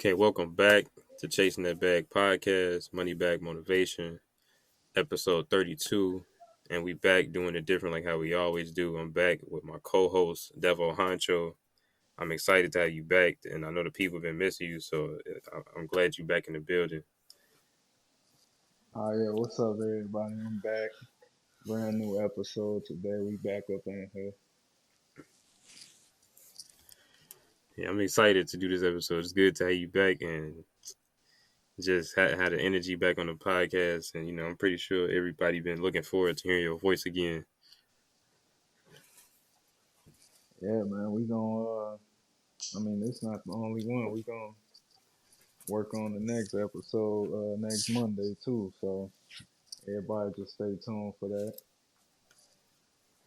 Okay, welcome back to Chasing That Bag podcast, Moneybag Motivation, episode 32. And we back doing it different like how we always do. I'm back with my co-host, Devo Honcho. I'm excited to have you back, and I know the people have been missing you, so I'm glad you're back in the building. Oh yeah, what's up everybody? I'm back. Brand new episode today. We back up in here. Yeah, I'm excited to do this episode. It's good to have you back and just had the energy back on the podcast. And, I'm pretty sure everybody been looking forward to hearing your voice again. Yeah, man, we gonna it's not the only one. We gonna work on the next episode next Monday too. So everybody just stay tuned for that.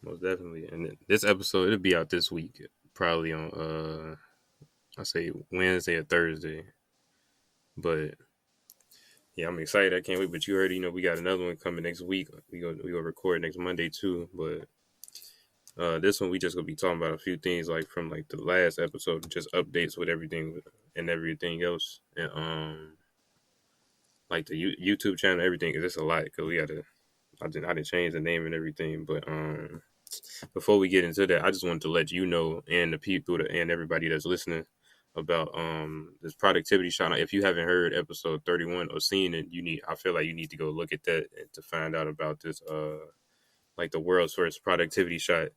Most definitely. And this episode, it'll be out this week, probably on I say Wednesday or Thursday. But yeah, I'm excited. I can't wait. But you already know we got another one coming next week. We go record next Monday too. But this one we just gonna be talking about a few things like from like the last episode, just updates with everything and everything else, and like the YouTube channel, everything. Cause it's a lot. Cause we gotta. I didn't change the name and everything. But before we get into that, I just wanted to let you know and the people and everybody that's listening about this productivity shot. If you haven't heard episode 31 or seen it, I feel like you need to go look at that to find out about this like the world's first productivity shot.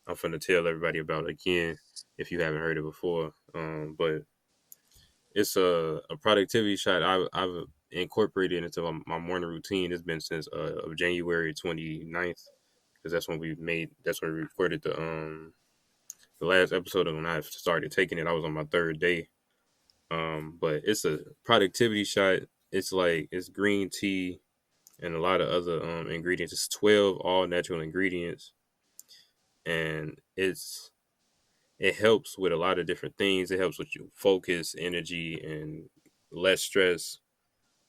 I'm finna tell everybody about it again if you haven't heard it before. But it's a productivity shot I've incorporated into my morning routine. It's been since of January 29th because that's when we recorded the last episode. And when I started taking it, I was on my third day. But it's a productivity shot. It's green tea and a lot of other ingredients. It's 12 all natural ingredients, and it helps with a lot of different things. It helps with your focus, energy, and less stress,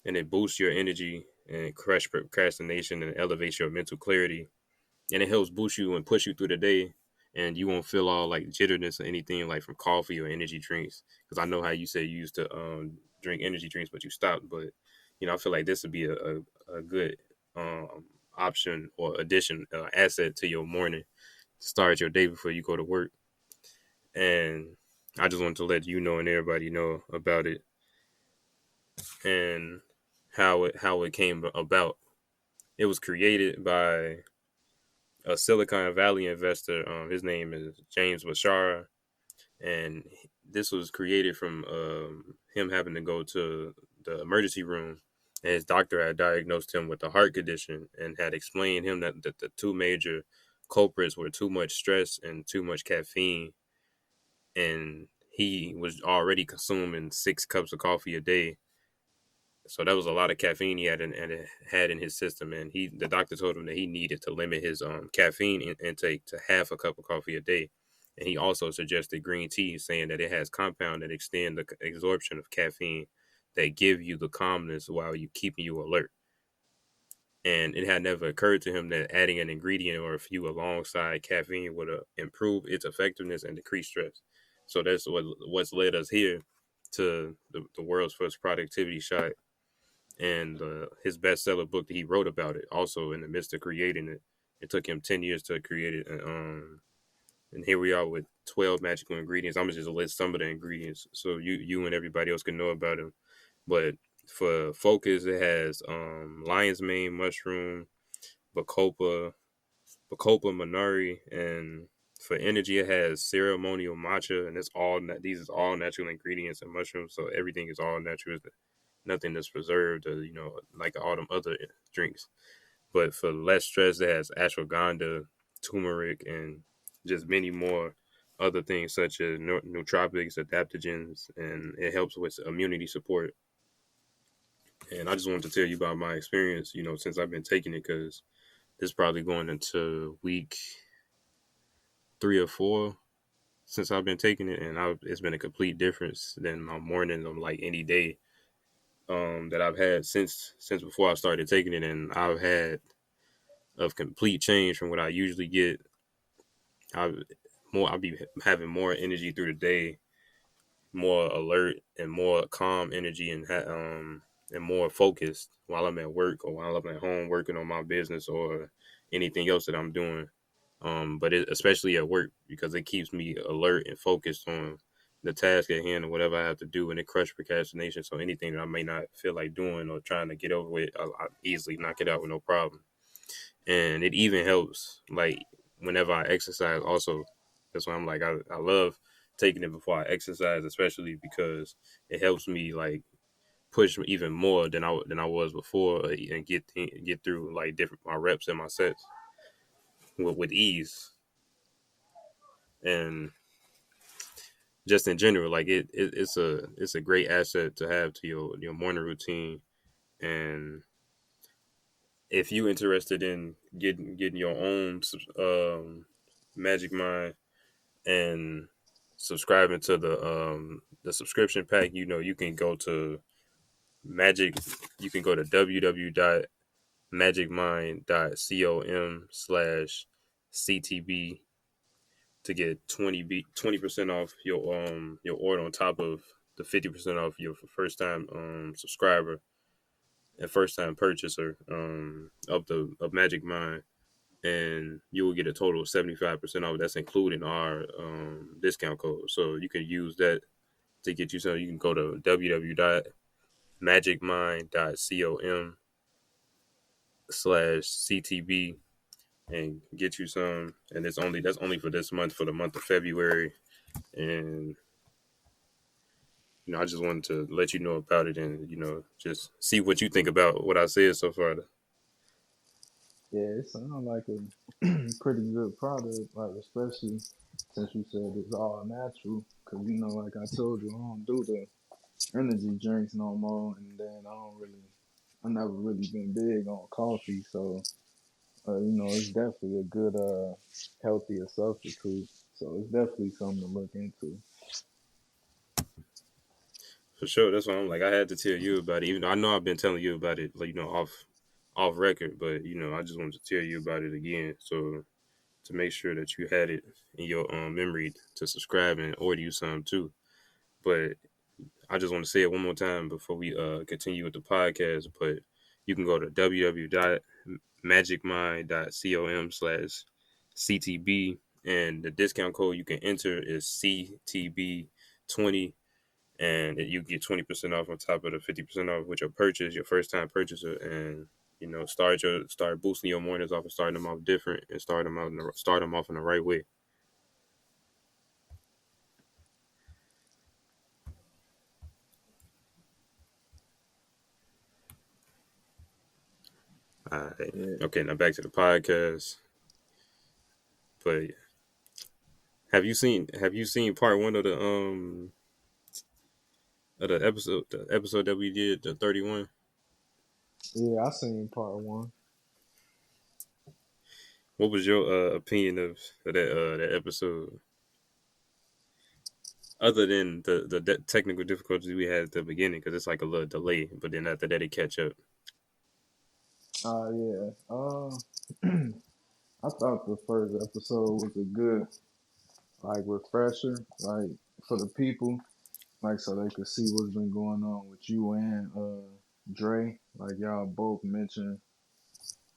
and it boosts your energy and crush procrastination and elevates your mental clarity. And it helps boost you and push you through the day, and you won't feel all like jitterness or anything like from coffee or energy drinks. Because I know how you said you used to drink energy drinks, but you stopped. But I feel like this would be a good option or addition asset to your morning to start your day before you go to work. And I just want to let you know and everybody know about it and how it came about. It was created by a Silicon Valley investor. His name is James Bashara, and this was created from him having to go to the emergency room, and his doctor had diagnosed him with a heart condition and had explained him that the two major culprits were too much stress and too much caffeine, and he was already consuming 6 cups of coffee a day. So that was a lot of caffeine he had in his system, and the doctor told him that he needed to limit his caffeine intake to half a cup of coffee a day, and he also suggested green tea, saying that it has compound that extend the absorption of caffeine that give you the calmness while keeping you alert. And it had never occurred to him that adding an ingredient or a few alongside caffeine would improve its effectiveness and decrease stress. So that's what's led us here to the world's first productivity shot and his bestseller book that he wrote about it. Also, in the midst of creating it, it took him 10 years to create it, and here we are with 12 magical ingredients. I'm gonna just list some of the ingredients so you and everybody else can know about them. But for focus, it has lion's mane mushroom, bacopa, manari, and for energy, it has ceremonial matcha, and these is all natural ingredients and mushrooms, so everything is all natural. Nothing that's preserved, or, like all them other drinks. But for less stress, it has ashwagandha, turmeric, and just many more other things such as nootropics, adaptogens, and it helps with immunity support. And I just wanted to tell you about my experience, since I've been taking it, because this is probably going into week 3 or 4 since I've been taking it, and it's been a complete difference than my mornings on like any day that I've had since before I started taking it, and I've had a complete change from what I usually get. I'll be having more energy through the day, more alert and more calm energy and more focused while I'm at work or while I'm at home working on my business or anything else that I'm doing. But especially at work because it keeps me alert and focused on the task at hand or whatever I have to do, and it crushes procrastination. So anything that I may not feel like doing or trying to get over with, I easily knock it out with no problem. And it even helps like whenever I exercise. Also, that's why I'm like I love taking it before I exercise, especially because it helps me like push even more than I was before, and get through like different my reps and my sets with ease. And just in general, like it's a great asset to have to your morning routine. And if you interested in getting your own Magic Mind and subscribing to the subscription pack, you can go to Magic. You can go to www.magicmind.com/CTB to get 20% off your order on top of the 50% off your first time subscriber and first time purchaser of Magic Mind, and you will get a total of 75% off. That's including our discount code, so you can use that to get you some. You can go to www.magicmind.com/CTB and get you some. And that's only for this month, for the month of February. And I just wanted to let you know about it, and just see what you think about what I said so far. Yeah, it sounds like a pretty good product, like especially since you said it's all natural. Cause like I told you, I don't do the energy drinks no more, and then I never really been big on coffee, so it's definitely a good, healthier substitute. So it's definitely something to look into. For sure, that's why I'm like I had to tell you about it. Even though I know I've been telling you about it, like off record, but I just wanted to tell you about it again, so to make sure that you had it in your memory to subscribe and order you some too. But I just want to say it one more time before we continue with the podcast. But you can go to www.magicmind.com/CTB, and the discount code you can enter is CTB20, and you get 20% off on top of the 50% off with your purchase, your first time purchaser, and start boosting your mornings off and starting them off different and start them off in the right way. All right. Yeah, Okay, now back to the podcast. But have you seen part one of the episode that we did, the 31? yeah, I seen part one. What was your opinion of that episode? Other than the technical difficulties we had at the beginning, because it's like a little delay, but then after that it catch up. Yeah. I thought the first episode was a good, like, refresher, like, for the people, like, so they could see what's been going on with you and Dre. Like, y'all both mentioned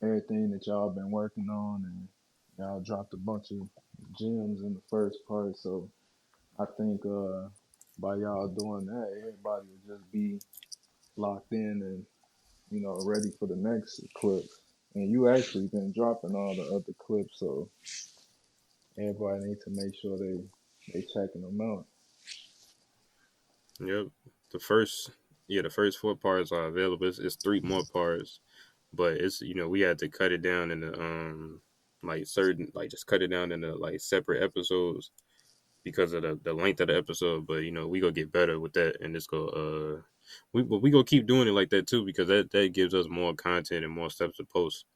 everything that y'all been working on, and y'all dropped a bunch of gems in the first part. So I think by y'all doing that, everybody will just be locked in and ready for the next clips. And you actually been dropping all the other clips, so everybody needs to make sure they checking them out. Yep. The first the first four parts are available. It's three more parts, but it's we had to cut it down into like certain like just cut it down into like separate episodes because of the length of the episode. But we gonna get better with that, and it's go we gonna keep doing it like that too, because that gives us more content and more steps to post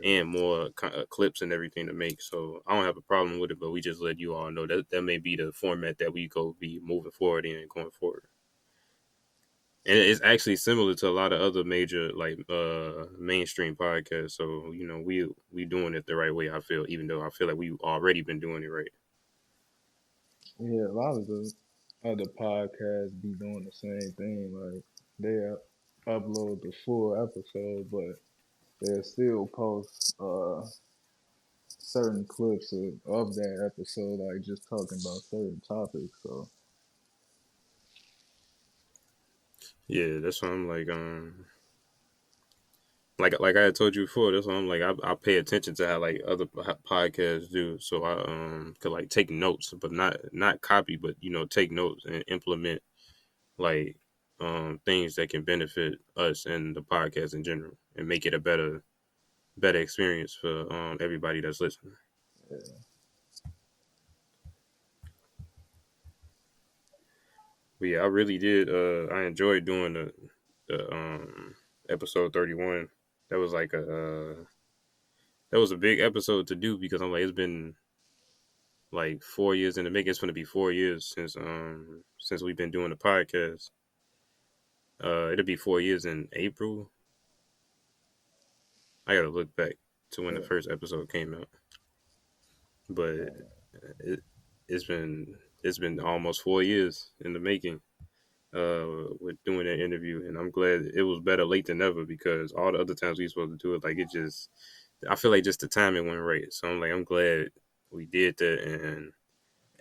and more clips and everything to make. So I don't have a problem with it, but we just let you all know that that may be the format that we go be moving forward in and going forward. And it's actually similar to a lot of other major like mainstream podcasts. So we doing it the right way. I feel, even though I feel like we already been doing it right. Yeah, a lot of the other podcasts be doing the same thing. Like they upload the full episode, but they'll still post certain clips of that episode, like just talking about certain topics. So Yeah, that's why I'm like I had told you before. That's why I'm like I pay attention to how like other podcasts do, so I could like take notes, but not copy, but take notes and implement like things that can benefit us and the podcast in general, and make it a better experience for everybody that's listening. yeah, But yeah, I really did. I enjoyed doing the episode 31. That was like that was a big episode to do because I'm like it's been like 4 years in the making. It's going to be 4 years since we've been doing the podcast. It'll be 4 years in April. I got to look back to when the yeah, first episode came out, but man, it it's been almost 4 years in the making. With doing that interview, and I'm glad it was better late than never because all the other times we were supposed to do it, like it just, I feel like just the timing went right. So I'm glad we did that, and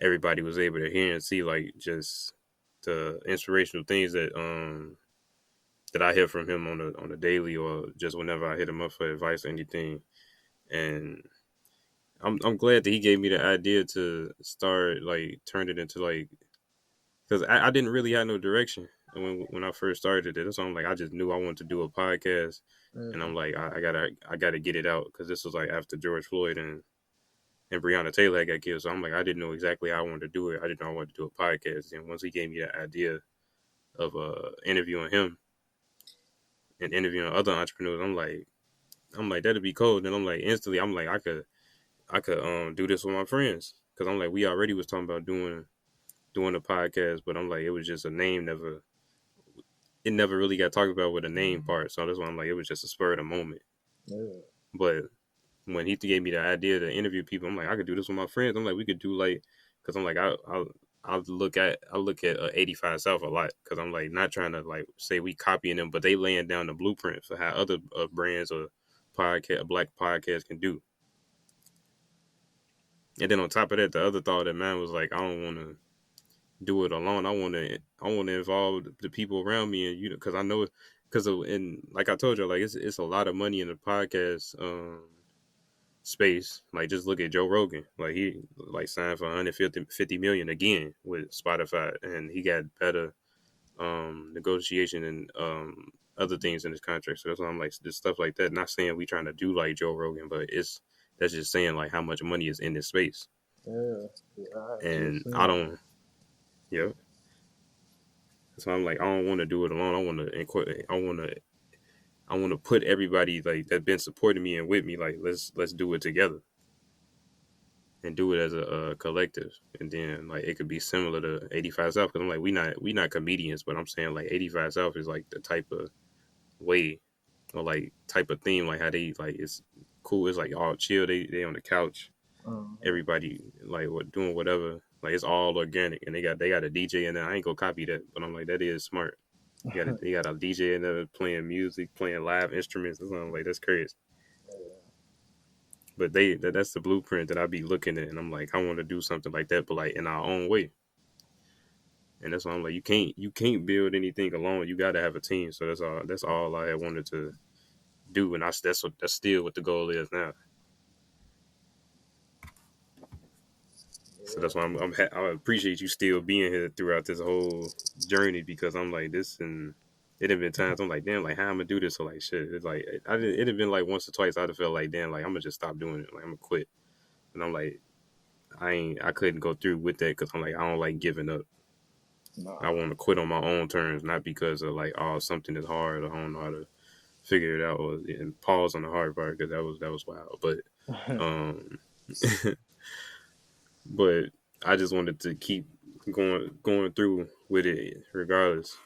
everybody was able to hear and see like just the inspirational things that I hear from him on a daily or just whenever I hit him up for advice or anything. And I'm glad that he gave me the idea to start like turn it into like because I didn't really have no direction when I first started it. So I'm like I just knew I wanted to do a podcast, and yeah, I'm like I gotta get it out because this was like after George Floyd and Breonna Taylor had got killed. So I'm like I didn't know exactly how I wanted to do it. I didn't know I wanted to do a podcast. And once he gave me that idea of interviewing him and interviewing other entrepreneurs, I'm like that'd be cool. Then I'm like instantly I'm like I could do this with my friends because I'm like we already was talking about doing a podcast, but I'm like it was just a name never really got talked about with a name part. So that's why I'm like, it was just a spur of the moment. yeah, But when he gave me the idea to interview people, I'm like, I could do this with my friends. I'm like, we could do like, because I'm like, I look at 85 South a lot because I'm like not trying to like say we copying them, but they laying down the blueprint for how other brands or black podcasts can do. And then on top of that, the other thought that mine was like, I don't want to do it alone. I want to involve the people around me, and because I know because and like I told you, like it's a lot of money in the podcast space. Like just look at Joe Rogan, like he like signed for 150 million again with Spotify, and he got better negotiation and other things in his contract. So that's why I'm like just stuff like that. Not saying we trying to do like Joe Rogan, but that's just saying like how much money is in this space, yeah, yeah. I had just and I seen that. don't. Yeah, so I'm like, I don't want to do it alone. I want to put everybody like that's been supporting me and with me. Like, let's do it together and do it as a collective. And then like it could be similar to 85 South because I'm like we not comedians, but I'm saying like 85 South is like the type of way or like type of theme like how they like it's cool. It's like all chill. They on the couch. Uh-huh. Everybody like what doing whatever. Like it's all organic, and they got a DJ in there. I ain't gonna copy that, but I'm like that is smart. They got a DJ in there playing music, playing live instruments or something like that's crazy. But that's the blueprint that I be looking at, and I'm like, I want to do something like that, but like in our own way. And that's why I'm like, you can't build anything alone. You got to have a team. So that's all I had wanted to do, and that's still what the goal is now. So that's why I appreciate you still being here throughout this whole journey because I'm like this and. It had been times I'm like, damn, like how I'm gonna do this? So like, shit, it's like it had been like once or twice I'd have felt like, damn, like I'm gonna just stop doing it, like I'm gonna quit. And I'm like, I couldn't go through with that because I'm like, I don't like giving up. I Nah. want to quit on my own terms, not because of like, oh, something is hard or I don't know how to figure it out or and pause on the hard part because that was wild. But um, but I just wanted to keep going through with it regardless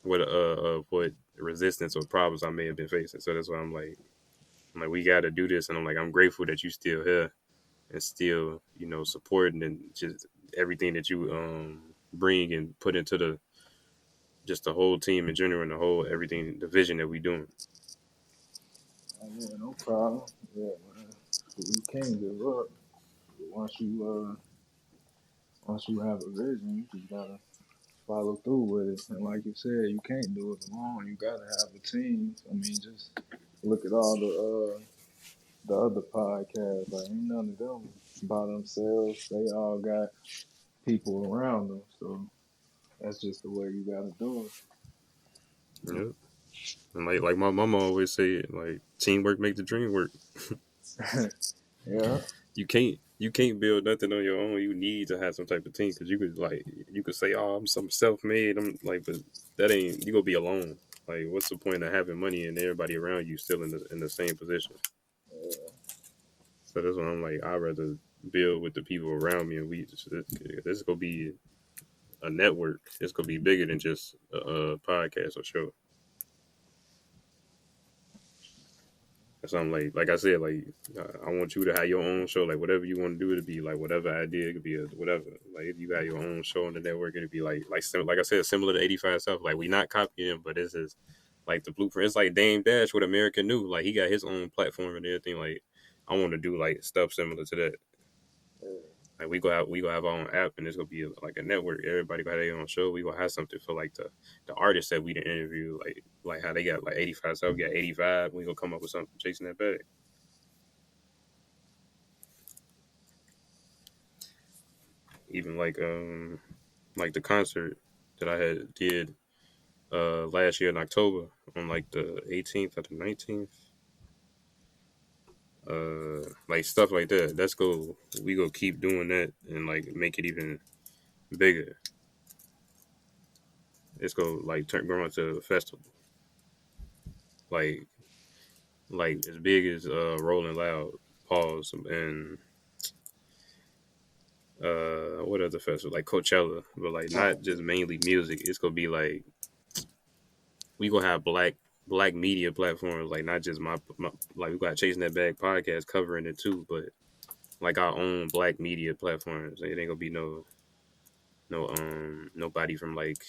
what of what resistance or problems I may have been facing. So that's why I'm like we got to do this, and I'm like I'm grateful that you still here and still supporting and just everything that you bring and put into the just the whole team in general and the whole everything the vision that we doing. Yeah, no problem. Yeah, man. You can't give up. Once you once you have a vision, you just gotta follow through with it. And like you said, you can't do it alone. You gotta have a team. I mean, just look at all the other podcasts. Like ain't none of them by themselves. They all got people around them. So that's just the way you gotta do Yep. And like my mama always say, like teamwork make the dream work. it. Yeah. You can't build nothing on your own. You need to have some type of team because you could say, oh, I'm some self made. I'm like, but that ain't you gonna be alone. Like, what's the point of having money and everybody around you still in the same position? So that's why I'm like, I'd rather build with the people around me, and this is gonna be a network. It's gonna be bigger than just a podcast or show. So I'm like I said, like I want you to have your own show, like whatever you want to do, to be like whatever idea, it could be whatever. Like if you have your own show on the network, it'd be like I said, similar to 85 stuff. Like we not copying him, but this is like the blueprint. It's like Dame Dash with American New. Like he got his own platform and everything. Like I want to do like stuff similar to that. Like we go have our own app, and it's gonna be like a network. Everybody got their own show. We gonna have something for like the artists that we didn't interview, like how they got like 85 stuff. We got 85. We gonna come up with something chasing that bag. Even like the concert that I had did last year in October on like the 18th or the 19th. Like stuff like that. That's go. We go keep doing that and like make it even bigger. It's go like turn grow into a festival. Like like as big as Rolling Loud, Pause, and what other festival like Coachella, but like not just mainly music. It's gonna be like we gonna have black media platforms, like not just my like we got Chasing That Bag podcast covering it too, but like our own black media platforms. It ain't gonna be nobody from like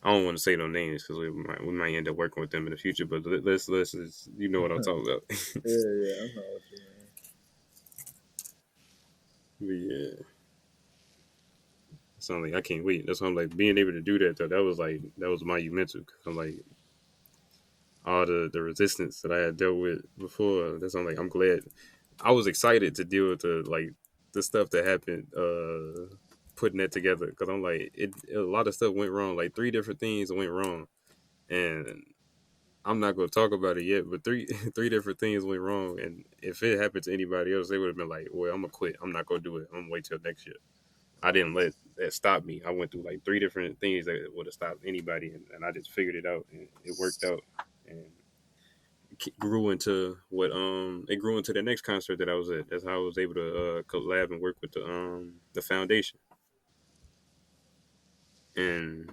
I don't want to say no names because we might end up working with them in the future. But let's you know what I'm talking about. Yeah, yeah, I know what you mean. But yeah, so I'm like I can't wait. That's why I'm like being able to do that though. That was monumental. Cause I'm like all the resistance that I had dealt with before. That's why I'm like I'm glad. I was excited to deal with the stuff that happened. Putting that together because I'm like a lot of stuff went wrong. Like three different things went wrong, and I'm not gonna talk about it yet. But three three different things went wrong, and if it happened to anybody else, they would have been like, "Well, I'm gonna quit. I'm not gonna do it. I'm gonna wait till next year." I didn't let that stop me. I went through like three different things that would have stopped anybody, and I just figured it out, and it worked out, and grew into what it grew into the next concert that I was at. That's how I was able to collab and work with the foundation, and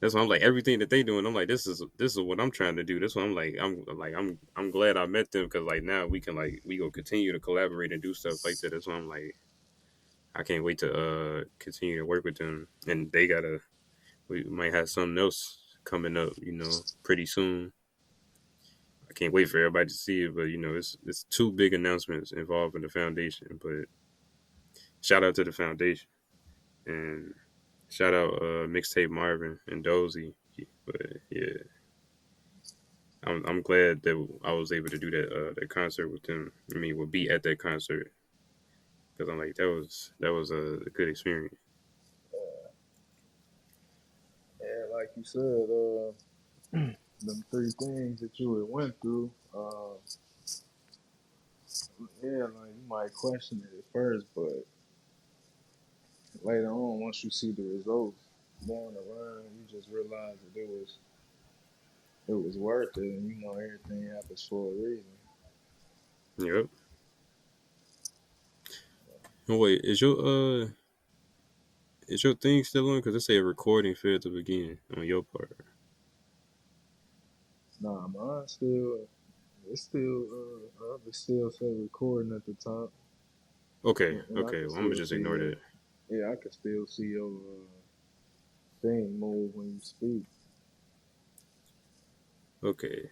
that's why I'm like everything that they doing. I'm like this is what I'm trying to do. This one I'm glad I met them because like now we can like we go continue to collaborate and do stuff like that. That's why I'm like I can't wait to continue to work with them, and we might have something else coming up, pretty soon. I can't wait for everybody to see it, but it's two big announcements involving the foundation. But shout out to the foundation and shout out mixtape Marvin and Dozy. But yeah, I'm glad that I was able to do that concert with them. I mean, we'll be at that concert because I'm like that was a good experience. Yeah, like you said, them three things that you had went through, yeah, like you might question it at first, but later on, once you see the results down the line, you just realize that it was worth it, and everything happens for a reason. Yep. Oh, wait, is your thing still on? Because it say recording failed to begin on your part. Nah, mine still, it still say recording at the top, Okay, and I okay. can Well, I'm gonna still just see ignore that. that. Yeah, I can still see your thing move when you speak. Okay.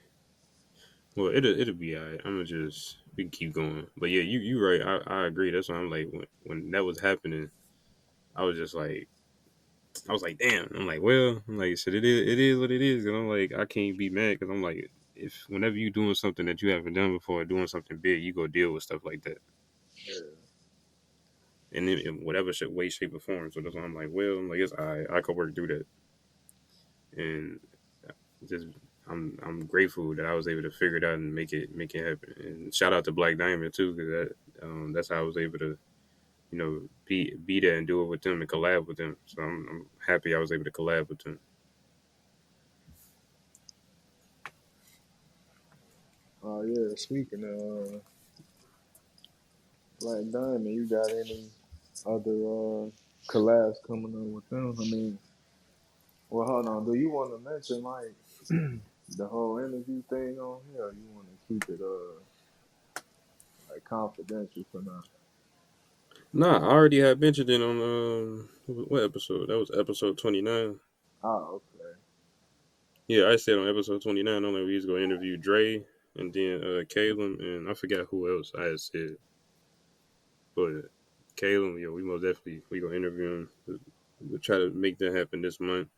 Well, it'll be alright. I'm gonna just we can keep going. But yeah, you right. I agree. That's why I'm like when that was happening, I was just like I was like damn. I'm like well, I'm like shit. It is what it is. And I'm like I can't be mad because I'm like if whenever you doing something that you haven't done before, doing something big, you go deal with stuff like that. Yeah. And in whatever way, shape, or form. So that's why I'm like well, I'm like it's alright. I could work through that. And just I'm grateful that I was able to figure it out and make it happen. And shout out to Black Diamond too, because that's how I was able to be there and do it with them and collab with them. So I'm happy I was able to collab with them. Oh yeah. Speaking of Black Diamond, you got any other collabs coming on with them? I mean, well, hold on. Do you want to mention like the whole interview thing on here, or you want to keep it like confidential for now? Nah, I already had mentioned it on what episode? That was episode 29. Oh, okay. Yeah, I said on episode 29 only we was gonna interview Dre and then Caleb and I forgot who else I had said, but Caleb, yeah, we most definitely we gonna interview him. We'll try to make that happen this month.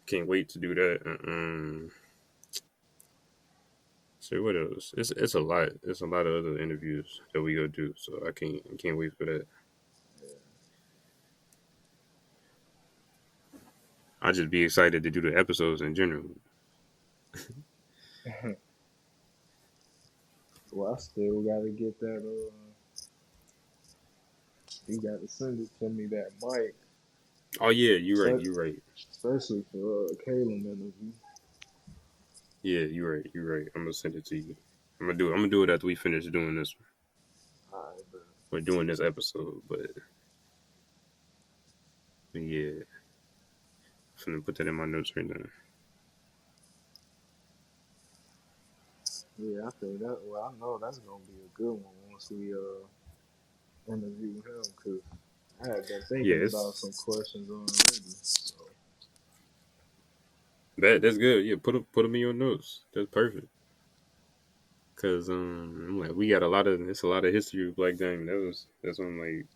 Can't wait to do that. So what else? It's a lot. It's a lot of other interviews that we go do. So I can't wait for that. I just be excited to do the episodes in general. Yeah. Well, I still gotta get that. You gotta send it to me that mic, Oh yeah, you're right. spe- You're right. especially for Caleb interview. Yeah, you're right. You're right. I'm gonna send it to you. I'm gonna do it after we finish doing this. Alright, but We're doing this episode, but yeah, I'm gonna put that in my notes right now. yeah, I think that. Well, I know that's gonna be a good one once we interview him, cause I had been Yeah, thinking about some it's questions already. So that. That's good. Yeah, put them in your notes. That's perfect. Cause I'm like we got it's a lot of history with Black Diamond. That's what I'm like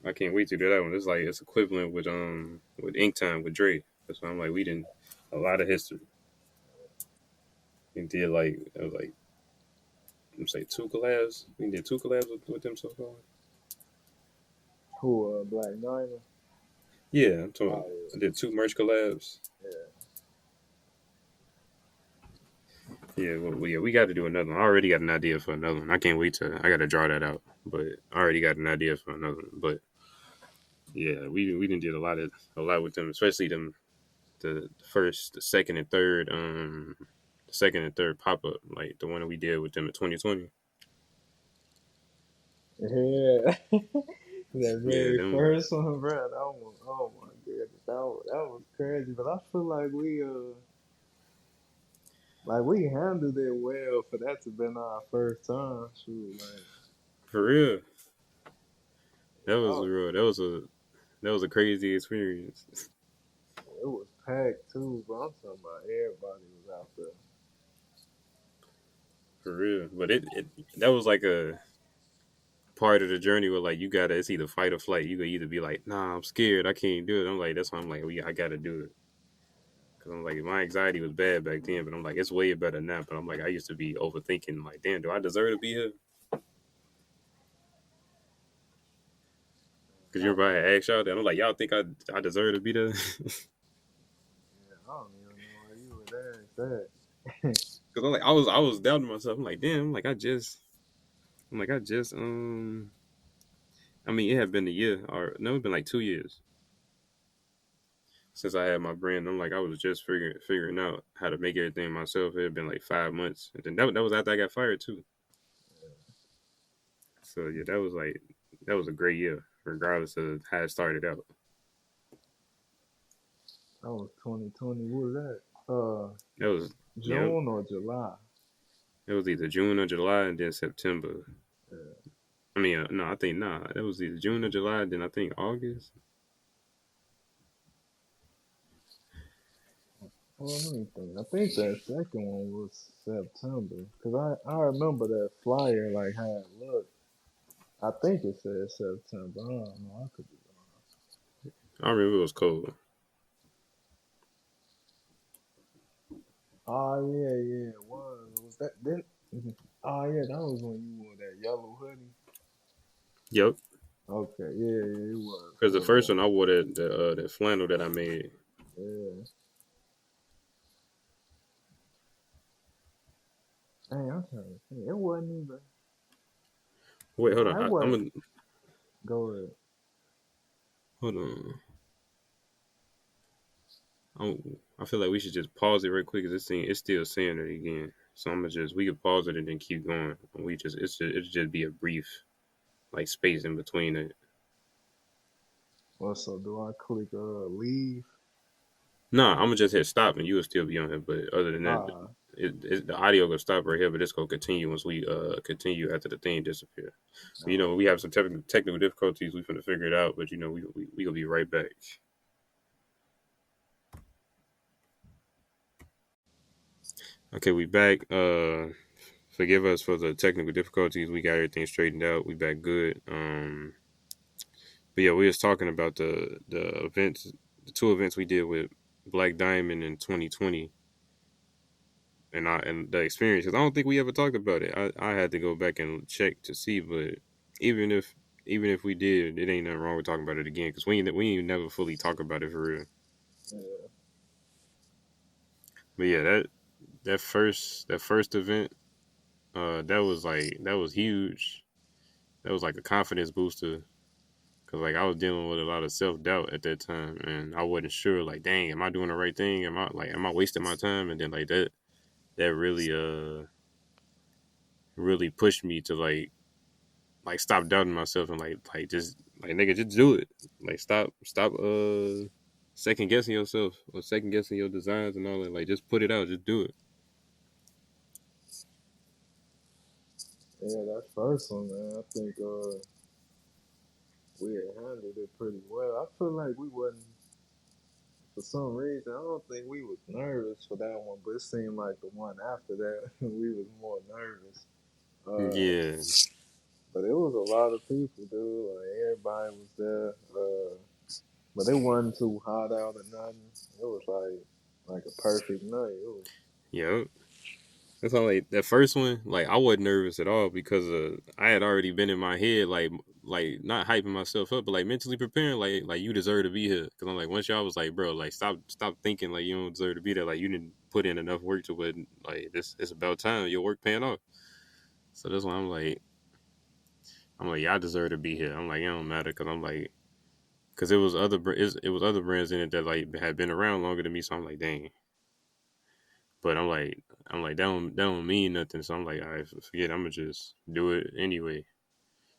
I can't wait to do that one. It's like it's equivalent with Ink Time with Dre. That's why I'm like we didn't a lot of history. And did like I was like I'm say two collabs. We did two collabs with them so far. who? Black Diamond. Yeah, I'm talking. Oh I did two merch collabs. yeah, Yeah, yeah, we got to do another one. I already got an idea for another one. I can't wait to. I got to draw that out. But I already got an idea for another one. But yeah, we didn't did a lot with them, especially them the first, the second and third pop up, like the one that we did with them in 2020. yeah. That Yeah, very them first one, bro. That was, oh my god, that was crazy. But I feel like we handled it well for that to been our first time. Shoot, like for real. That was oh, real. That was a crazy experience. it was packed too. But I'm talking about everybody was out there. For real. But it that was like a part of the journey where like you gotta it's either fight or flight. You could either be like, nah, I'm scared, I can't do it. I'm like, that's why I'm like, well, yeah, I gotta do it. Cause I'm like, my anxiety was bad back then, but I'm like, it's way better now. But I'm like, I used to be overthinking, like, damn, do I deserve to be here? Cause you I, remember I asked y'all that. I'm like, y'all think I deserve to be there? yeah, I don't even know why you would ask that. Cause I'm like, I was doubting myself. I'm like, damn, I'm like, I mean, it had been a year or no, it's been like 2 years since I had my brand. I'm like, I was just figuring out how to make everything myself. It had been like 5 months, and then that was after I got fired too. So yeah, that was a great year, regardless of how it started out. That was 2020. What was that? That was yeah, June or July? it was either June or July, and then September. Yeah. I mean, no, I think nah. That was either June or July. Then I think August. Well, let me think. I think that second one was September. Cause I remember that flyer like how it looked. I think it said September. I don't know. I could be wrong. I remember it was cold. Oh yeah, yeah, it was. Was that then? Oh yeah, that was when you wore that yellow hoodie. Yep. Okay, yeah, yeah, it was. Because the first Yeah, one I wore that flannel that I made. yeah. Dang, I'm trying to think. It wasn't even. Wait, hold on. Nah, it I'm wasn't. gonna Go ahead. hold on. I feel like we should just pause it real quick because this thing it's still saying it again. So I'm gonna just we could pause it and then keep going. We just it'll just be a brief like space in between it. Well, so do I click leave? No, I'm gonna just hit stop and you will still be on here. But other than that, Ah, the audio gonna stop right here, but it's gonna continue once we continue after the thing disappear. So oh, we have some technical difficulties. We finna figure it out, but we gonna be right back. Okay, we back. Forgive us for the technical difficulties. We got everything straightened out. We back good. But yeah, we was talking about the events, the two events we did with Black Diamond in 2020, and the experience. Because I don't think we ever talked about it. I had to go back and check to see, but even if even if we did, it ain't nothing wrong with talking about it again. Because we ain't never fully talk about it for real. yeah, But yeah, that first event, that was huge. That was like a confidence booster. Cause like I was dealing with a lot of self doubt at that time, and I wasn't sure. Like, dang, am I doing the right thing? Am I wasting my time? And then like that really pushed me to like stop doubting myself and like just like nigga just do it. Like stop second guessing yourself or second guessing your designs and all that. Like just put it out, just do it. yeah. That first one, man. I think we had handled it pretty well. I feel like we wasn't for some reason. I don't think we was nervous for that one, but it seemed like the one after that we was more nervous. Uh, Yeah, but it was a lot of people, dude. Like everybody was there. But it wasn't too hot out or nothing. It was like a perfect night. It was. yeah. That's all like that first one. Like I wasn't nervous at all because I had already been in my head like not hyping myself up, but like mentally preparing. Like you deserve to be here. Because I'm like once y'all was like, bro, like stop thinking like you don't deserve to be there. Like you didn't put in enough work to it. Like this, it's about time your work paying off. So that's why I'm like y'all deserve to be here. I'm like it don't matter because I'm like because it was other brands in it that like had been around longer than me. So I'm like dang. But I'm like that don't mean nothing. So I'm like, all right, forget. I'm gonna just do it anyway.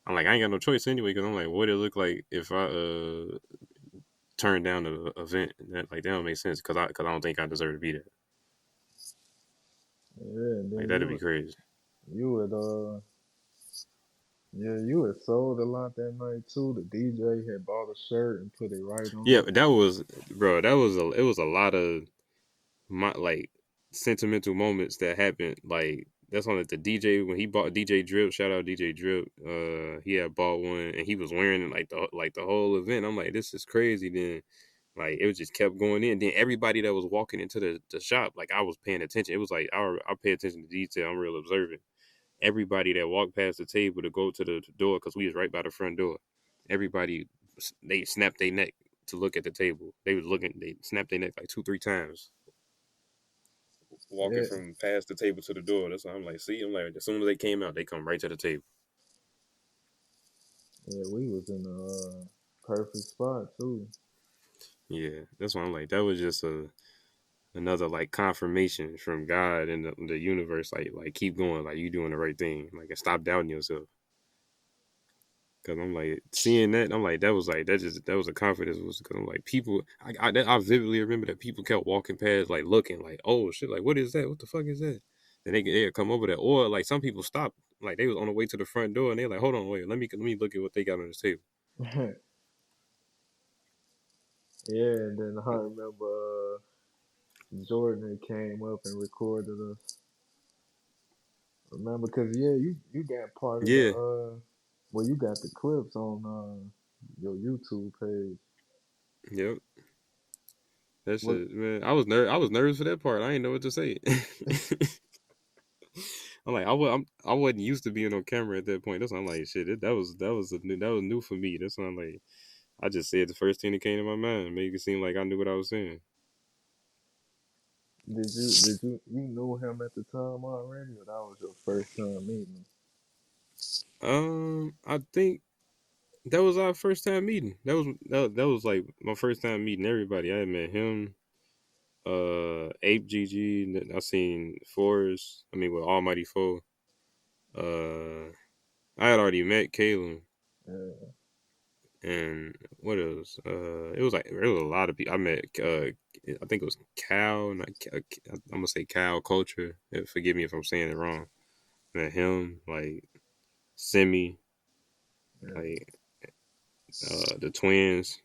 I'm like, I ain't got no choice anyway because I'm like, what it look like if I turn down the event? That don't make sense because I don't think I deserve to be there. Yeah, and Like then that'd be crazy. you would yeah, you had sold a lot that night too. The DJ had bought a shirt and put it right Yeah, on. but that was bro. It was a lot of my like sentimental moments that happened. Like that's on the DJ when he bought DJ Drip. Shout out DJ Drip. He had bought one and he was wearing it like the whole event. I'm like, this is crazy. Then like it was just kept going in. Then everybody that was walking into the shop, like I was paying attention. It was like I pay attention to detail. I'm real observant. Everybody that walked past the table to go to the door because we was right by the front door. Everybody they snapped their neck to look at the table. They was looking. They snapped their neck like 2 3 times walking Yeah, from past the table to the door. That's why I'm like, see, I'm like, as soon as they came out, they come right to the table. yeah, we was in a perfect spot too. Yeah, that's why I'm like, that was just another like confirmation from God and the universe. Like keep going, like you doing the right thing. Like and stop doubting yourself. Cause I'm like seeing that, I'm like that was like that was a confidence. Was because I'm like people, I vividly remember that people kept walking past, like looking, like oh shit, like what is that? What the fuck is that? Then they come over there, or like some people stopped. Like they was on the way to the front door, and they like, hold on, wait, let me look at what they got on this table. Yeah, and then I remember Jordan came up and recorded us. Remember, cause yeah, you got part of the Yeah, well, you got the clips on your YouTube page. yep. That What shit, man. I was nervous for that part. I didn't know what to say. I'm like, I wasn't used to being on camera at that point. That's why I'm like, shit. That was new for me. That's why I'm like, I just said the first thing that came to my mind, make it seem like I knew what I was saying. did you knew him at the time already, or that was your first time meeting I think that was our first time meeting. That was like my first time meeting everybody. I had met him, Ape GG. I seen Forrest. I mean, with Almighty Foe. Uh, I had already met Caleb. him? And what else? It was like there was a lot of people. I met. I think it was Cal. Not Cal, I'm gonna say Cal Culture. Forgive me if I'm saying it wrong. Met him, like Simi, Yeah, like the twins.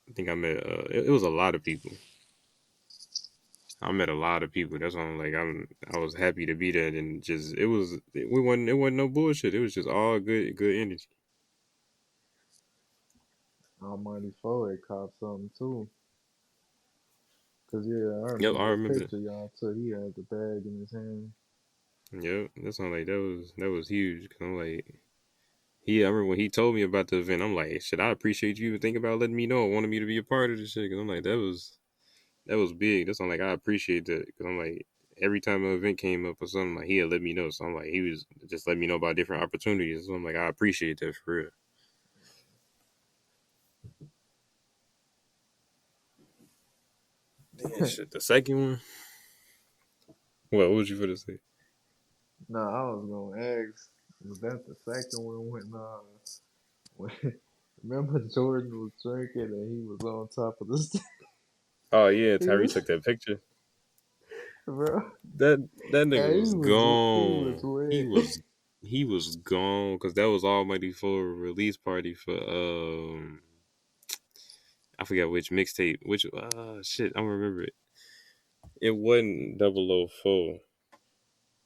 I think I met. It was a lot of people. I met a lot of people. That's why I'm like I was happy to be there, and just it wasn't no bullshit. It was just all good energy. Almighty Foe caught something too. Cause yeah, I Yep, I remember the remember that. picture y'all took. He had the bag in his hand. Yep, that's why I'm like that was huge. Cause I'm like I remember when he told me about the event. I'm like, shit, I appreciate you even thinking about letting me know, wanting me to be a part of this shit. Cause I'm like, that was big. That's why I'm like, I appreciate that. Cause I'm like, every time an event came up or something, like he had let me know. So I'm like, he was just letting me know about different opportunities. So I'm like, I appreciate that for real. Then shit, the second one. What was you gonna say? No, I was gonna ask, was that the second one when remember Jordan was drinking and he was on top of the stage? Oh yeah, He Tyree was, took that picture. bro, That nigga and was he was gone. wet. He was gone because that was Almighty for a release party for I forgot which mixtape. Which shit, I don't remember it. It wasn't 004.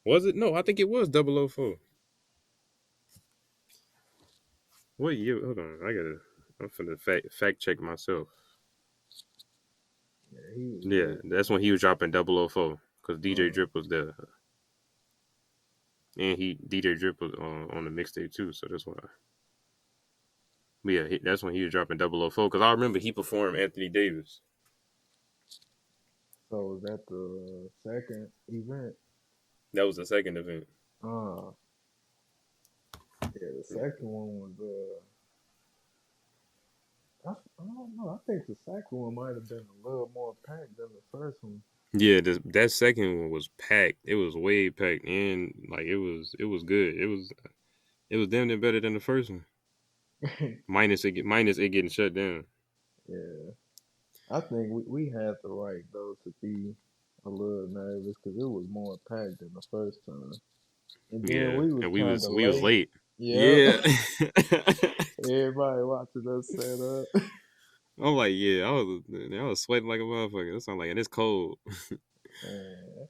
Was it? No, I think it was 004. What year? Hold on, I'm finna fact check myself. Yeah, he was Yeah, wet, that's when man. he was dropping 004 because DJ Uh, Drip was there, and he DJ Drip was on the mixtape too. So that's why. But yeah, that's when he was dropping 004 because I remember he performed Anthony Davis. so was that the second event? That was the second event. Uh, yeah, the second one was I don't know. I think the second one might have been a little more packed than the first one. Yeah, that second one was packed. It was way packed, and like it was good. It was damn near better than the first one. Minus it getting shut down. Yeah, I think we had the right though to be a little nervous because it was more packed than the first time, and then Yeah, we was and kind of we was late. late. Yep, Yeah, everybody watching us set up. I'm like, yeah, I was sweating like a motherfucker. That's why I'm like, and it's cold. Man,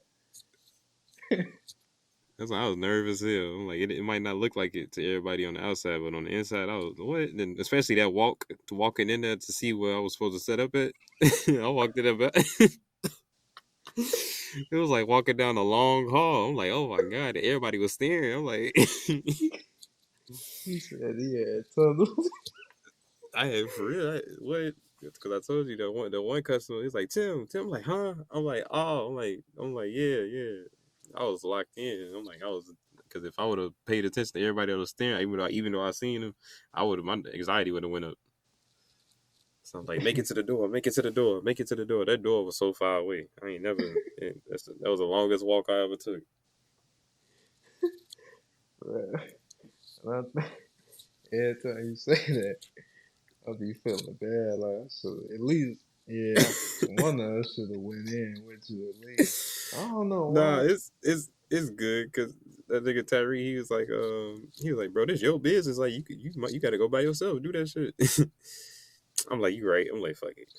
That's why I was nervous as hell. I'm like, it might not look like it to everybody on the outside, but on the inside, I was what? And especially that walking in there to see where I was supposed to set up at. I walked in there. It was like walking down a long hall. I'm like, oh my god, everybody was staring. I'm like, he said he had tunnels. I had for real. What? Because I told you the one customer. He's like Tim. I'm like, huh? I'm like, oh, I'm like, yeah, yeah. I was locked in. I'm like, I was because if I would have paid attention to everybody that was staring, even though I seen them, I would have my anxiety would have went up. So I'm like, make it to the door, make it to the door, make it to the door. That door was so far away. I ain't never. That was the longest walk I ever took. And every time you say that, I be feeling bad. Like I should at least, yeah, one of us should have went in with you at least. I don't know Nah, why. it's good because that nigga Tyree, he was like, bro, this your business. Like, you got to go by yourself, do that shit. I'm like, you right. I'm like, fuck it.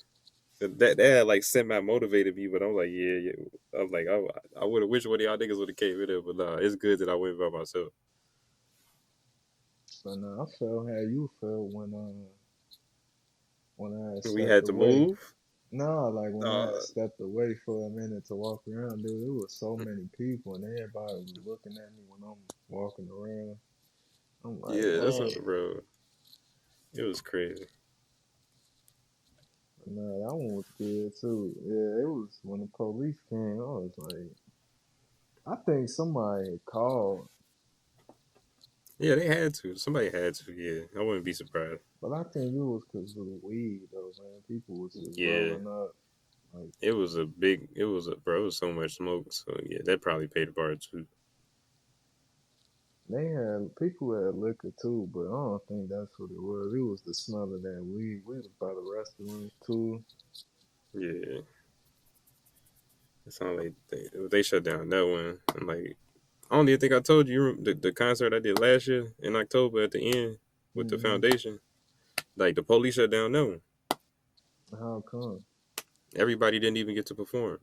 That had like semi motivated me, but I'm like, yeah, yeah. I'm like, I would have wished one of y'all niggas would have came in there, but nah, it's good that I went by myself. But I felt how you felt when I had We stepped had to away. move. No, like when I had Uh, stepped away for a minute to walk around, dude, there was so many people and everybody was looking at me when I'm walking around. I'm like, yeah, that's man, what, bro. It was crazy. no, that one was good too. Yeah, it was when the police came. I was like, I think somebody had called, Yeah, they had to. Somebody had to. Yeah, I wouldn't be surprised. but I think it was because of the weed though, man. People was just Yeah, rolling up. Like it was a big. It was a bro. It was so much smoke. So yeah, that probably paid the bar too. they had people had liquor too, but I don't think that's what it was. It was the smell of that weed. We was by the restaurant too. Yeah, it sounded like they shut down that one. I'm like, I don't even think I told you the concert I did last year in October at the end with the Hmm. foundation. Like the police shut down that one. How come? Everybody didn't even get to perform.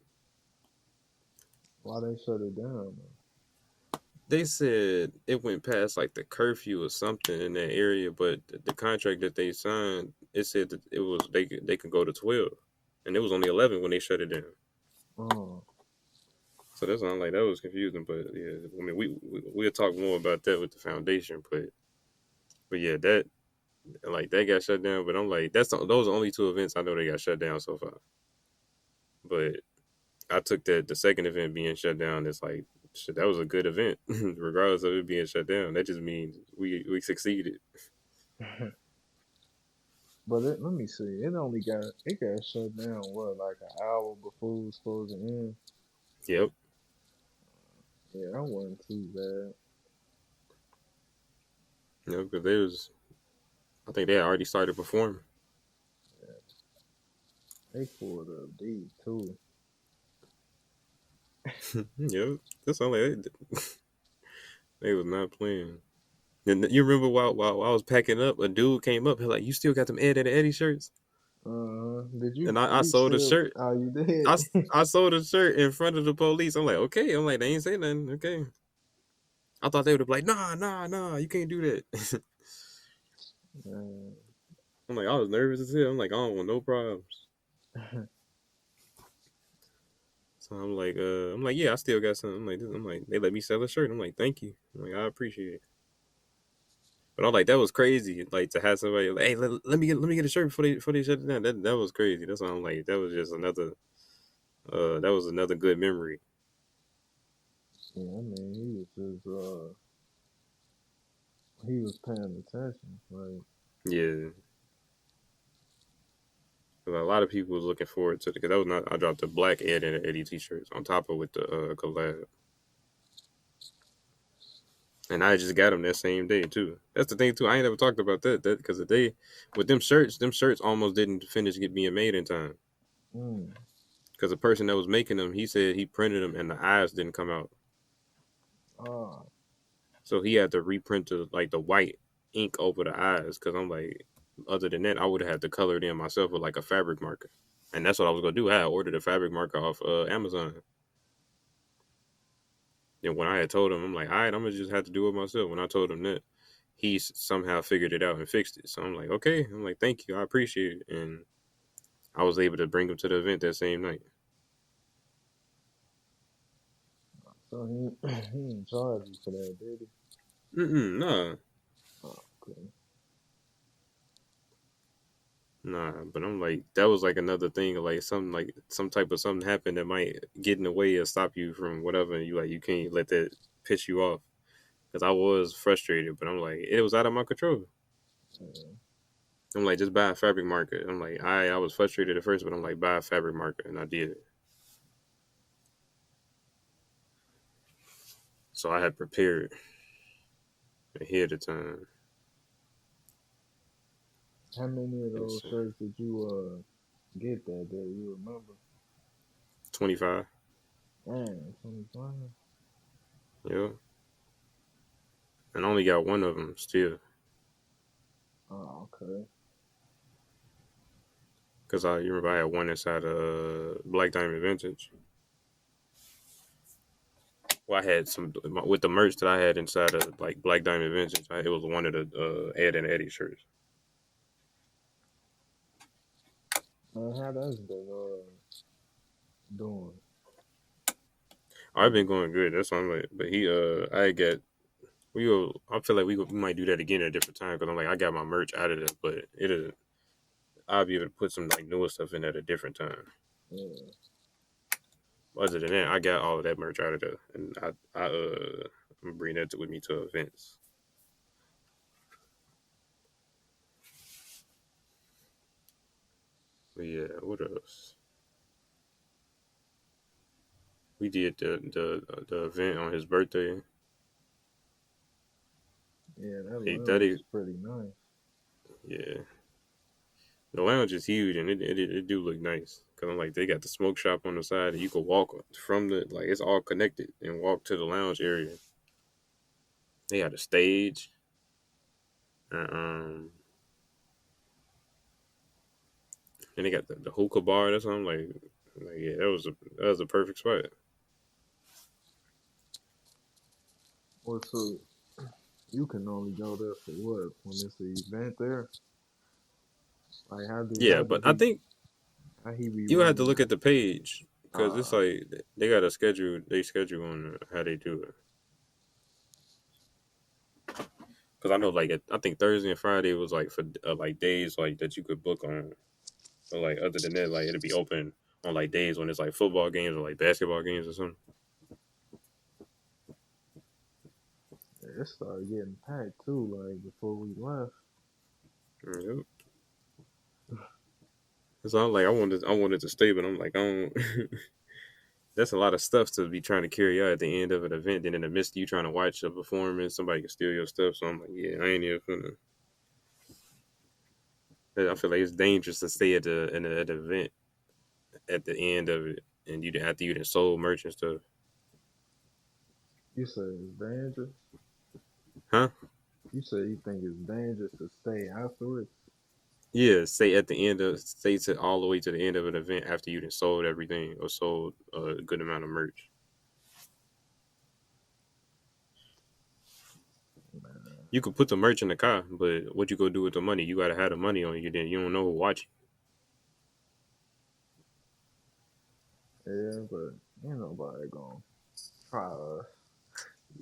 Why they shut it down? They said it went past like the curfew or something in that area, but the contract that they signed, it said that it was they could go to 12, and it was only 11 when they shut it down. Oh, So that's why I'm like that was confusing, but yeah, I mean we'll talk more about that with the foundation, but yeah that got shut down. But I'm like those are only two events I know they got shut down so far. But I took the second event being shut down. It's like shit, that was a good event, regardless of it being shut down. That just means we succeeded. but let me see. It got shut down. What, like an hour before it was supposed to end? Yep. Yeah, that wasn't too bad. Yep. Because I think they had already started performing. They pulled up deep too. Yep. That's all they was not playing. And you remember while I was packing up, a dude came up. He was like, "You still got them Ed and Eddie shirts?" Did you And I you sold a still? shirt. Oh, you I, did. I sold a shirt in front of the police. I'm like, okay. I'm like, they ain't say nothing. Okay. I thought they would have been like, nah, you can't do that. Man. I'm like, I was nervous as hell. I'm like, I don't want no problems. So I'm like, yeah, I still got something. I'm like, they let me sell a shirt. I'm like, thank you. I'm like, I appreciate it. But I'm like, that was crazy. Like to have somebody like, hey, let me get a shirt before they shut it down. That was crazy. That's why I'm like, that was just another that was another good memory. Yeah, I mean, he was paying attention. Like, Yeah. 'Cause a lot of people was looking forward to it because that was not. I dropped the black Ed and Eddie t-shirts on top of with the collab, and I just got them that same day too. That's the thing too. I ain't never talked about that because the day with them shirts almost didn't finish get being made in time mm, because the person that was making them, he said he printed them and the eyes didn't come out, ah, so he had to reprint the white ink over the eyes. Because I'm like, other than that, I would have had to color it in myself with like a fabric marker, and that's what I was gonna do. I had ordered a fabric marker off Amazon. And when I had told him, I'm like, all right, I'm gonna just have to do it myself. When I told him that, he somehow figured it out and fixed it. So I'm like, okay. I'm like, thank you, I appreciate it. And I was able to bring him to the event that same night. so he didn't charge you for that, did he? Nah, Oh, okay. nah. But I'm like, that was like another thing, like some type of something happened that might get in the way or stop you from whatever. And you can't let that piss you off. Because I was frustrated, but I'm like, it was out of my control. Yeah. I'm like, just buy a fabric marker. I'm like, I was frustrated at first, but I'm like, buy a fabric marker, and I did it. So I had prepared ahead of time. How many of those It's shirts did you get that day? You remember? 25. Dang, 25. Yeah, and I only got one of them still. Oh, okay. Cause I you remember I had one inside Black Diamond Vintage. Well, I had some with the merch that I had inside of like Black Diamond Vintage. It was one of the Ed and Eddie shirts. How that's been doing? I've been going good. That's why I'm like, but I got we will. I feel like we might do that again at a different time because I'm like I got my merch out of it, but I'll be able to put some like newer stuff in at a different time. Yeah. Other than that, I got all of that merch out of there, and I'm bringing that with me to events. But yeah, what else? We did the event on his birthday. Yeah, that He lounge that is pretty nice. Yeah, the lounge is huge and it do look nice. Cause I'm like they got the smoke shop on the side and you can walk from the like it's all connected and walk to the lounge area. They got a stage. And, and they got the hookah bar. That's what I'm like yeah, that was a perfect spot. Well, so you can only go there for what when it's an event there? Like Yeah, but I think how he be you have to running look that? at the page because it's Uh, like they got a schedule. They schedule on how they do it. Because I know like I think Thursday and Friday was like for like days like that you could book on. But like other than that, like it'll be open on like days when it's like football games or like basketball games or something. it started getting packed too. Like before we left. Yep. So I'm like I wanted to stay, but I'm like I don't. That's a lot of stuff to be trying to carry out at the end of an event. Then in the midst of you trying to watch a performance, somebody can steal your stuff. So I'm like, yeah, I ain't even finna. I feel like it's dangerous to stay at the event at the end of it, and you after you done sold merch and stuff, You say it's dangerous. huh? You say you think it's dangerous to stay afterwards. Yeah, stay at the end of stay to all the way to the end of an event after you done sold everything or sold a good amount of merch. Man, You could put the merch in the car, but what you go do with the money? You gotta have the money on you. Then you don't know who watching. yeah, but ain't nobody gonna try us.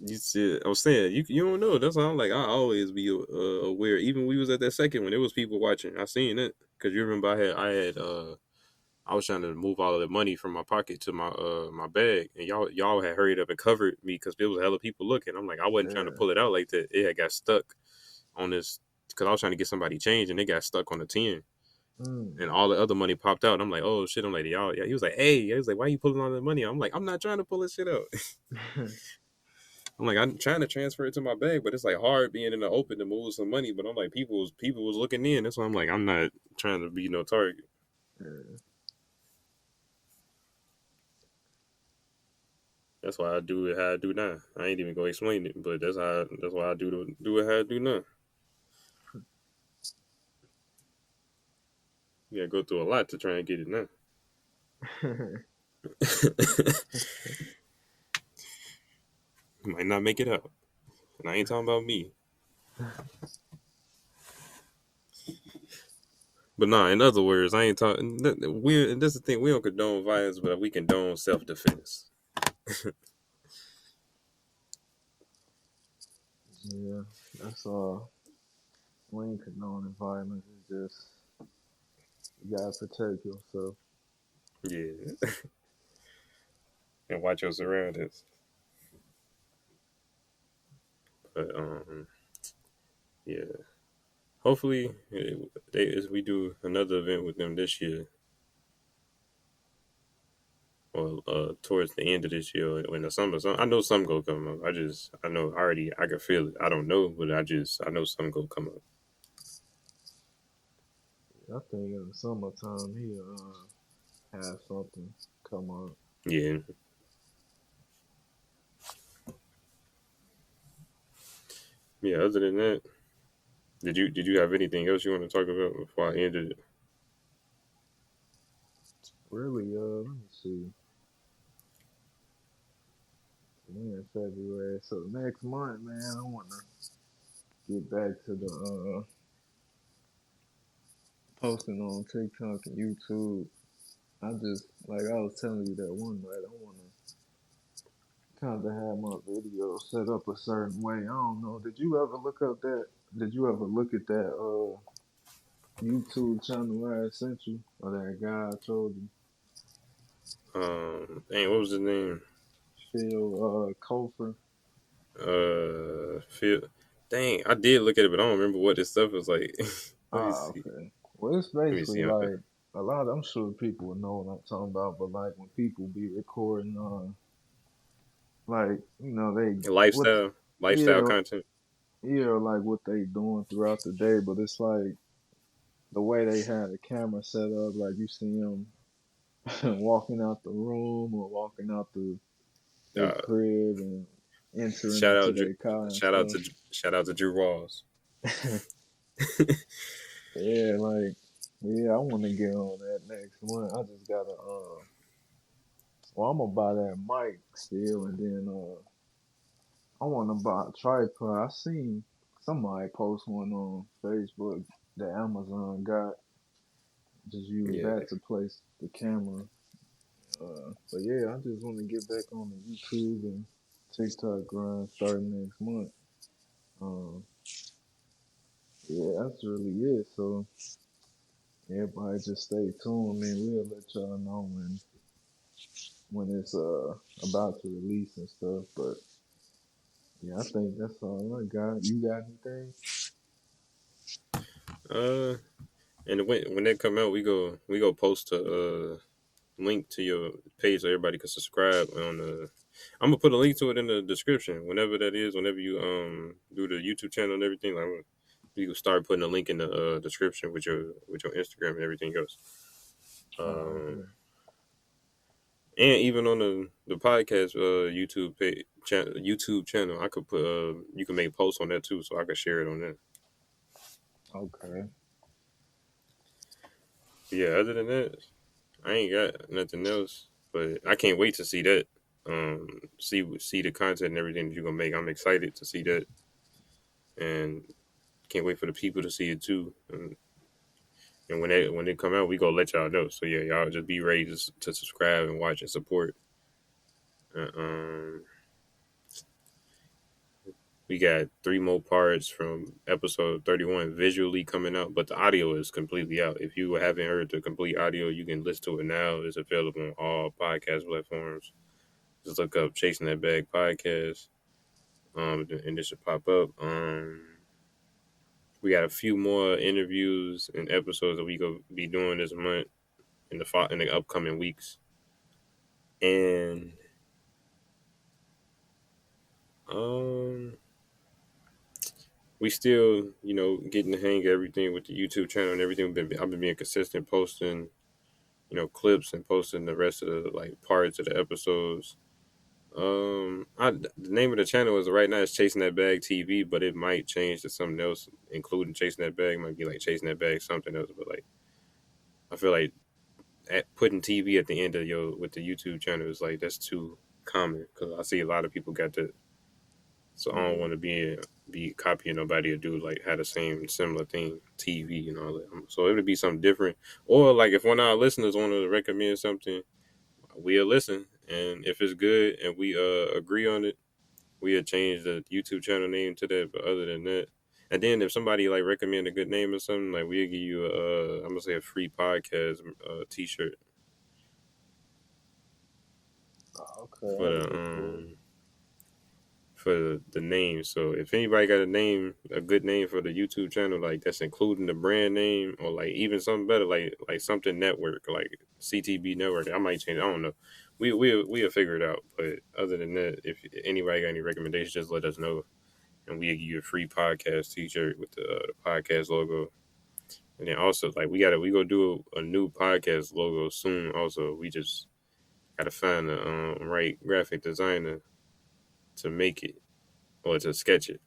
You see, I was saying you don't know. That's why I'm like I always be aware. Even we was at that second when there was people watching. I seen it because you remember I was trying to move all of the money from my pocket to my bag, and y'all had hurried up and covered me because there was hella people looking. I'm like I wasn't trying to Yeah. pull it out like that. It had got stuck on this because I was trying to get somebody change and it got stuck on the 10. Mm. And all the other money popped out. I'm like, oh shit! I'm like, y'all. Yeah. He was like, hey. He was like, why you pulling all the money? I'm like, I'm not trying to pull this shit out. I'm like, I'm trying to transfer it to my bag, but it's like hard being in the open to move some money. But I'm like, people was looking in. That's why I'm like, I'm not trying to be no target. Yeah. That's why I do it how I do now. I ain't even gonna explain it, but that's why I do it how I do now. You gotta go through a lot to try and get it now. You might not make it out, and I ain't talking about me. But nah, in other words, I ain't talking. We That's the thing. We don't condone violence, but we condone self defense. Yeah, that's all. We ain't condoning violence. It's just you gotta protect yourself. Yeah, and watch your surroundings. But yeah. Hopefully, as we do another event with them this year, or towards the end of this year, when the summer, I know some go come up. I know already, I can feel it. I don't know, but I know some go come up. I think in the summertime he'll have something come up. Yeah, Yeah. Other than that, did you have anything else you want to talk about before I ended it? Really, let me see. We're in February, so next month, man, I want to get back to the posting on TikTok and YouTube. I just, like I was telling you that one night, I want to kind of have my video set up a certain way. I don't know. Did you ever look up that? Did you ever look at that YouTube channel I sent you, or that guy I told you, Dang, what was his name? Phil Kofer? Phil. Dang, I did look at it, but I don't remember what this stuff was like. Let me Ah, see. okay. Well, it's Let me basically see. like a lot. I'm sure people will know what I'm talking about, but like when people be recording, like they what, Lifestyle yeah, content. yeah, like what they doing throughout the day. But it's like the way they had the camera set up, like you see them walking out the room or walking out their Uh, crib and entering shout into out, their car and shout out stuff. to shout out to Drew Walls. Yeah, like yeah, I want to get on that next one. I just gotta well, I'm gonna buy that mic still, and then I want to buy a tripod. I seen somebody post one on Facebook that Amazon got. Just use Yeah. that to place the camera. But yeah, I just want to get back on the YouTube and TikTok grind starting next month. Um, yeah, that's really it. So everybody just stay tuned. I mean, we'll let y'all know when it's about to release and stuff. But yeah, I think that's all I got. You got anything? Uh, and when they come out, we go post a link to your page so everybody can subscribe on the. I'm gonna put a link to it in the description whenever that is. Whenever you do the YouTube channel and everything, like you can start putting a link in the description with your Instagram and everything else. Oh, Um, okay. and even on the podcast YouTube channel, I could put you can make posts on that too, so I could share it on there. Okay. Yeah, other than that, I ain't got nothing else. But I can't wait to see that. See the content and everything that you're gonna make. I'm excited to see that, and can't wait for the people to see it too. And when they come out, we gonna let y'all know. So yeah, y'all just be ready to subscribe and watch and support. Uh, um, we got 3 more parts from episode 31 visually coming out, but the audio is completely out. If you haven't heard the complete audio, you can listen to it now. It's available on all podcast platforms. Just look up "Chasing That Bag" podcast, and this should pop up. We got a few more interviews and episodes that we go be doing this month in the upcoming weeks, and um, we still getting the hang of everything with the YouTube channel and everything. I've been being consistent, posting clips and posting the rest of the like parts of the episodes. The name of the channel is right now is Chasing That Bag TV, but it might change to something else, including Chasing That Bag. It might be like Chasing That Bag something else, but like I feel like putting TV at the end of your with the YouTube channel is like that's too common because I see a lot of people got that, so I don't Yeah. want to be copying nobody or do like had the same similar thing TV and all that. So it would be something different, or like if one of our listeners want to recommend something, we'll listen, and if it's good and we agree on it, we'll change the YouTube channel name to that. But other than that, and then if somebody like recommend a good name or something, like we'll give you I'm gonna say a free podcast T-shirt Oh, okay, for that'll be cool. the name. So if anybody got a good name for the YouTube channel, like that's including the brand name or like even something better, like something network, like CTB network, I might change. I don't know. We'll figure it out. But other than that, if anybody got any recommendations, just let us know, and we'll give you a free podcast T-shirt with the podcast logo. And then also like we go do a new podcast logo soon. Also, we just gotta find the right graphic designer to make it or to sketch it.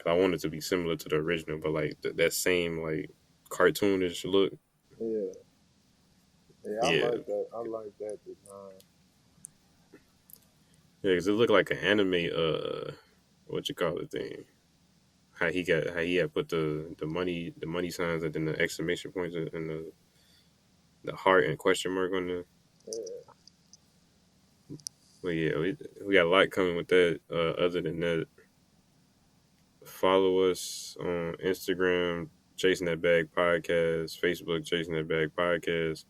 I want it to be similar to the original, but like that same like cartoonish look. Yeah, yeah, I Yeah, like that. I like that design. yeah, because it looked like an anime. What you call it thing? How he had put the money signs and then the exclamation points and the heart and question mark on the. Yeah, But yeah, we got a lot coming with that. Other than that, follow us on Instagram, Chasing That Bag Podcast, Facebook, Chasing That Bag Podcast.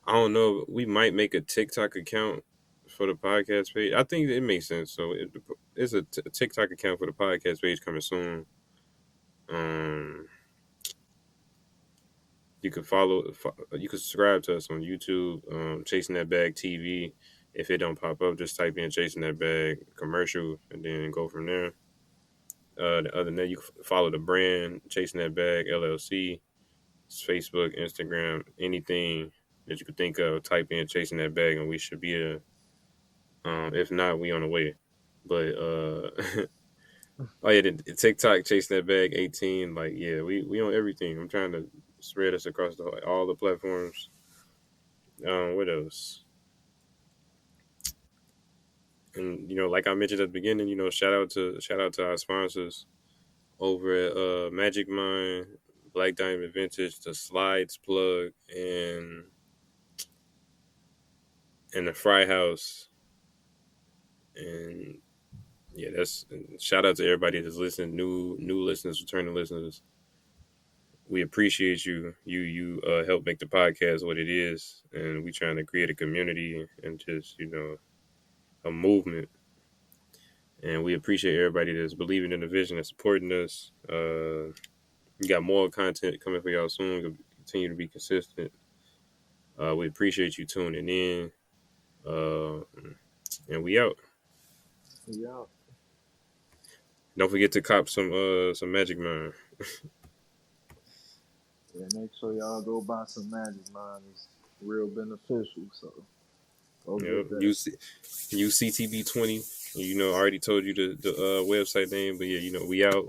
I don't know. We might make a TikTok account for the podcast page. I think it makes sense. So it's a TikTok account for the podcast page coming soon. Um, you can you can subscribe to us on YouTube, Chasing That Bag TV. If it don't pop up, just type in Chasing That Bag commercial and then go from there. Other than that, you can follow the brand Chasing That Bag LLC. It's Facebook, Instagram, anything that you could think of. Type in Chasing That Bag, and we should be there. If not, we on the way. But oh yeah, the TikTok Chasing That Bag 18. Like yeah, we on everything. I'm trying to spread us across all the platforms. What else? And like I mentioned at the beginning, shout out to our sponsors over at Magic Mind, Black Diamond Vintage, the Slides Plug, and the Fry House. And yeah, that's shout out to everybody that's listening, new listeners, returning listeners. We appreciate you. You help make the podcast what it is, and we trying to create a community and just a movement. And we appreciate everybody that's believing in the vision and supporting us. We got more content coming for y'all soon. We'll continue to be consistent. We appreciate you tuning in. Uh, and we out. yeah. Don't forget to cop some Magic Man. Yeah, make sure y'all go buy some Magic Mind. It's real beneficial. So go Yep. get that. Use CTB 20. I already told you the website name, but yeah, we out.